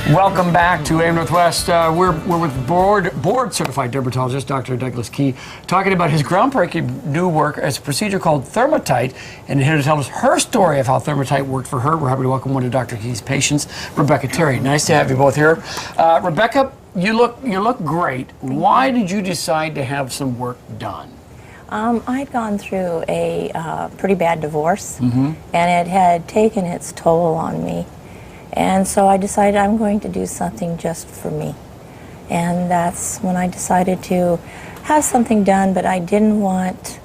Welcome back to AM Northwest. We're with board certified dermatologist Dr. Douglas Key, talking about his groundbreaking new work as a procedure called Thermatite, and here to tell us her story of how Thermatite worked for her. We're happy to welcome one of Dr. Key's patients, Rebecca Terry. Nice to have you both here. Rebecca, you look great. Why did you decide to have some work done? I'd gone through a pretty bad divorce, and it had taken its toll on me. And so I decided I'm going to do something just for me. And that's when I decided to have something done, but I didn't want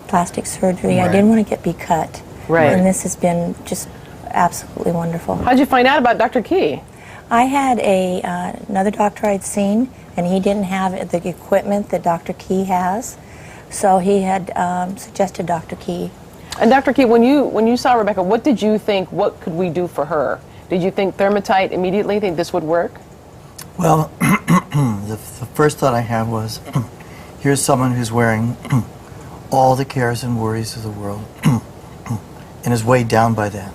plastic surgery. Right. I didn't want to be cut. Right. And this has been just absolutely wonderful. How'd you find out about Dr. Key? I had another doctor I'd seen, and he didn't have the equipment that Dr. Key has. So he had suggested Dr. Key. And Dr. Key, when you saw Rebecca, what did you think? What could we do for her? Did you think Thermatite immediately? Think this would work? Well, the first thought I had was, here's someone who's wearing all the cares and worries of the world and is weighed down by that.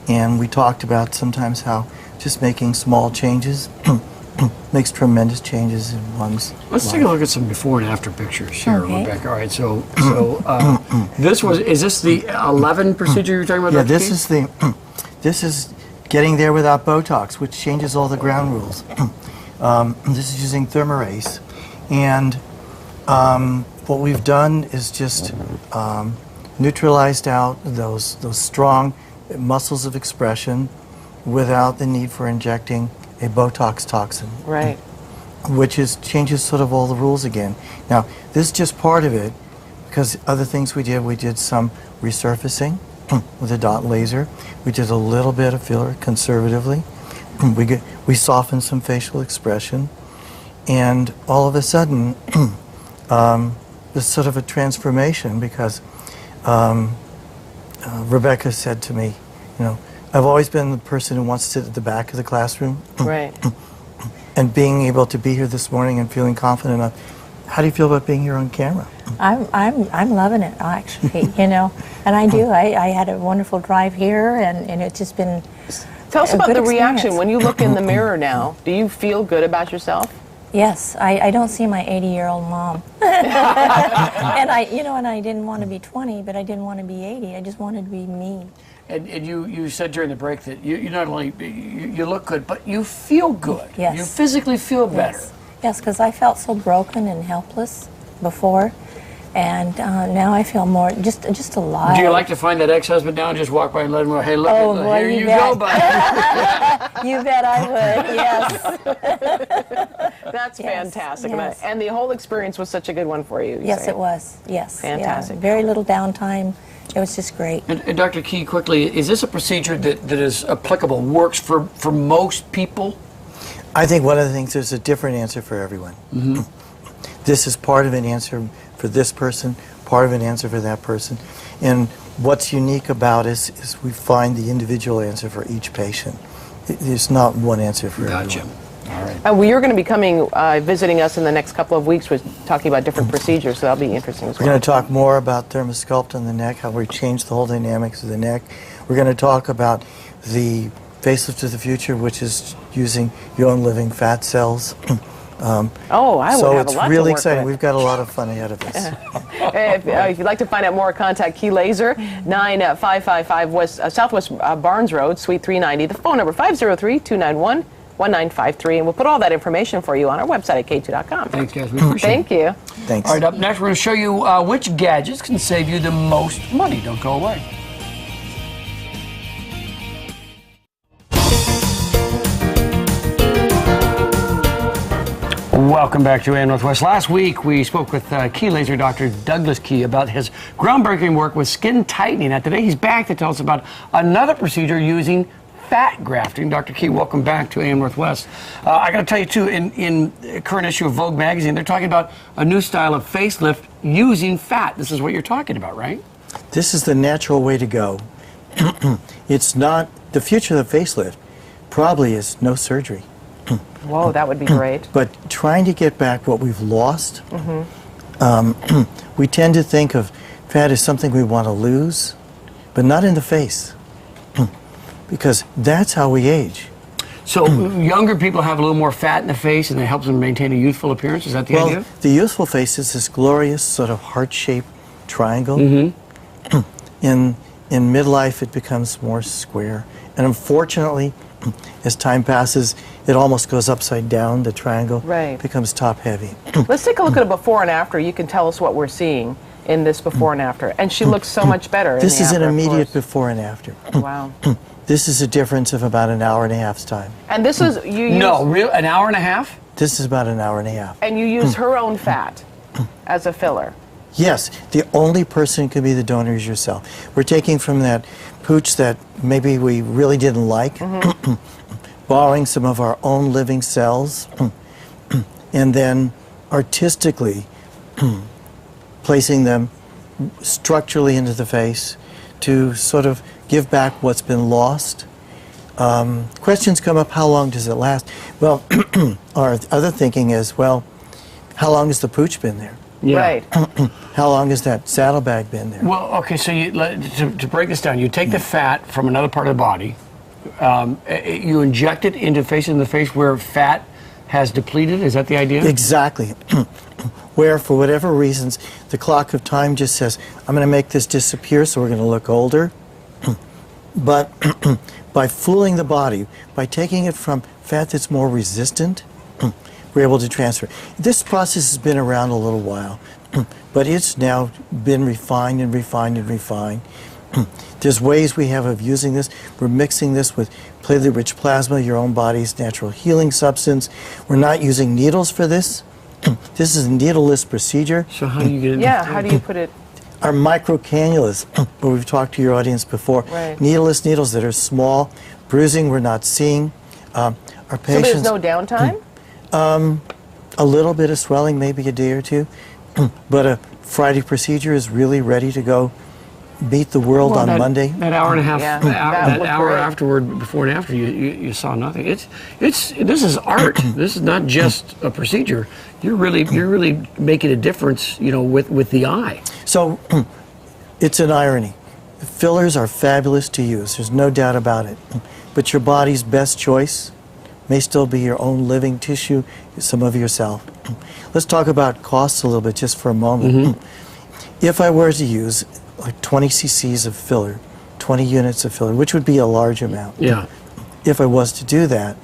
And we talked about sometimes how just making small changes makes tremendous changes in one's Let's life. take a look at some before and after pictures here, Okay. Rebecca. All right, so is this the 11 procedure you're talking about? Yeah, Dr. this Key? this is getting there without Botox, which changes all the ground rules. This is using Thermarase, and what we've done is just neutralized out those strong muscles of expression without the need for injecting a Botox toxin. Right. Which changes sort of all the rules again. Now, this is just part of it, because other things we did some resurfacing with a dot laser. We did a little bit of filler conservatively. We softened some facial expression, and all of a sudden, there's sort of a transformation, because Rebecca said to me, you know, I've always been the person who wants to sit at the back of the classroom. Right. And being able to be here this morning and feeling confident enough. How do you feel about being here on camera? I'm loving it, actually, you know, and I do. I had a wonderful drive here, and it's just been Tell us a about good the reaction experience. when you look in the mirror now. Do you feel good about yourself? Yes, I don't see my 80-year-old mom. And I didn't want to be 20, but I didn't want to be 80. I just wanted to be me. And you said during the break that you not only you look good, but you feel good. Yes. You physically feel better. Yes, because I felt so broken and helpless before, and now I feel more just alive. Do you like to find that ex-husband now and just walk by and let him go, hey, look, Oh, boy, here you you bet. go, buddy. You bet I would. Yes. That's Yes, fantastic. yes. And the whole experience was such a good one for you. Yes, say. it was. Yes. Fantastic. Yeah. Very little downtime. It was just great. And Dr. Key, quickly, is this a procedure that is applicable, works for most people? I think one of the things, there's a different answer for everyone. This is part of an answer for this person, part of an answer for that person. And what's unique about it is we find the individual answer for each patient. There's not one answer for Gotcha. everyone. All right. Well, you're going to be coming, visiting us in the next couple of weeks with talking about different procedures, so that'll be interesting as We're well. going to talk more about Thermosculpt on the neck, how we changed the whole dynamics of the neck. We're going to talk about the facelift of the future, which is using your own living fat cells. Oh, I would so have it's a lot really to work exciting. with. We've got a lot of fun ahead of us. If you'd like to find out more, contact Key Laser, 9555 West Southwest Barnes Road, Suite 390. The phone number 503-291-1953, and we'll put all that information for you on our website at KATU.com. Thanks, guys. We appreciate Thank you. Thanks. it. All right, up next, we're going to show you which gadgets can save you the most money. Don't go away. Welcome back to AM Northwest. Last week, we spoke with Key Laser Dr. Douglas Key about his groundbreaking work with skin tightening. Now, today he's back to tell us about another procedure using fat grafting. Dr. Key, welcome back to AM Northwest. I got to tell you, too, in the current issue of Vogue magazine, they're talking about a new style of facelift using fat. This is what you're talking about, right? This is the natural way to go. It's not, the future of the facelift probably is no surgery. Whoa, that would be great. But trying to get back what we've lost, we tend to think of fat as something we want to lose, but not in the face, because that's how we age. So younger people have a little more fat in the face, and it helps them maintain a youthful appearance. Is that the idea? The youthful face is this glorious sort of heart-shaped triangle. In midlife, it becomes more square, and unfortunately, as time passes, it almost goes upside down. The triangle becomes top-heavy. Let's take a look at a before and after. You can tell us what we're seeing in this before and after, and she looks so much better. This is an immediate before and after. Wow. This is a difference of about an hour and a half's time. And this is an hour and a half? This is about an hour and a half. And you use her own fat as a filler. Yes, the only person who can be the donor is yourself. We're taking from that pooch that maybe we really didn't like, borrowing some of our own living cells, and then artistically placing them structurally into the face to sort of give back what's been lost. Questions come up, how long does it last? Well, our other thinking is, well, how long has the pooch been there? Yeah. Right. How long has that saddlebag been there? Well, okay, so to break this down, you take the fat from another part of the body, you inject it into the face where fat has depleted. Is that the idea? Exactly. Where, for whatever reasons, the clock of time just says, I'm going to make this disappear so we're going to look older. But by fooling the body, by taking it from fat that's more resistant, we're able to transfer. This process has been around a little while, but it's now been refined and refined and refined. There's ways we have of using this. We're mixing this with platelet-rich plasma, your own body's natural healing substance. We're not using needles for this. This is a needleless procedure. So how do you get it? Yeah, how do you put it? Our microcannulas, where we've talked to your audience before, needleless needles that are small, bruising we're not seeing. Our patients. So there's no downtime? A little bit of swelling, maybe a day or two, but a Friday procedure is really ready to go meet the world on Monday. That hour and a half, Yeah, that hour afterward, before and after, you saw nothing. This is art. This is not just a procedure. You're really making a difference, with the eye. So it's an irony. Fillers are fabulous to use. There's no doubt about it. But your body's best choice may still be your own living tissue, some of yourself. Let's talk about costs a little bit just for a moment. If I were to use like 20 cc's of filler, 20 units of filler, which would be a large amount. Yeah. If I was to do that,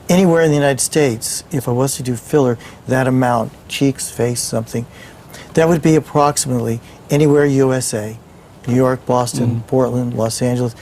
anywhere in the United States, if I was to do filler, that amount, cheeks, face, something, that would be approximately anywhere USA, New York, Boston, Portland, Los Angeles,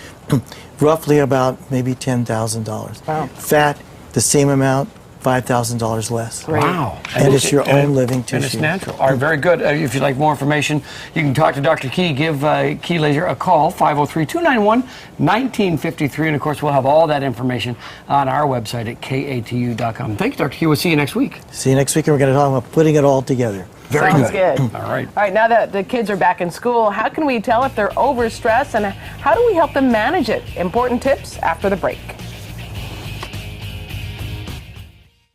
roughly about maybe $10,000. Wow. Fat, the same amount, $5,000 less. Wow. And it's your own living tissue. And it's natural. All right, very good. If you'd like more information, you can talk to Dr. Key. Give Key Laser a call, 503-291-1953. And, of course, we'll have all that information on our website at KATU.com. Thank you, Dr. Key. We'll see you next week. See you next week, and we're going to talk about putting it all together. Very Sounds good. good. All right. All right, now that the kids are back in school, how can we tell if they're overstressed, and how do we help them manage it? Important tips after the break.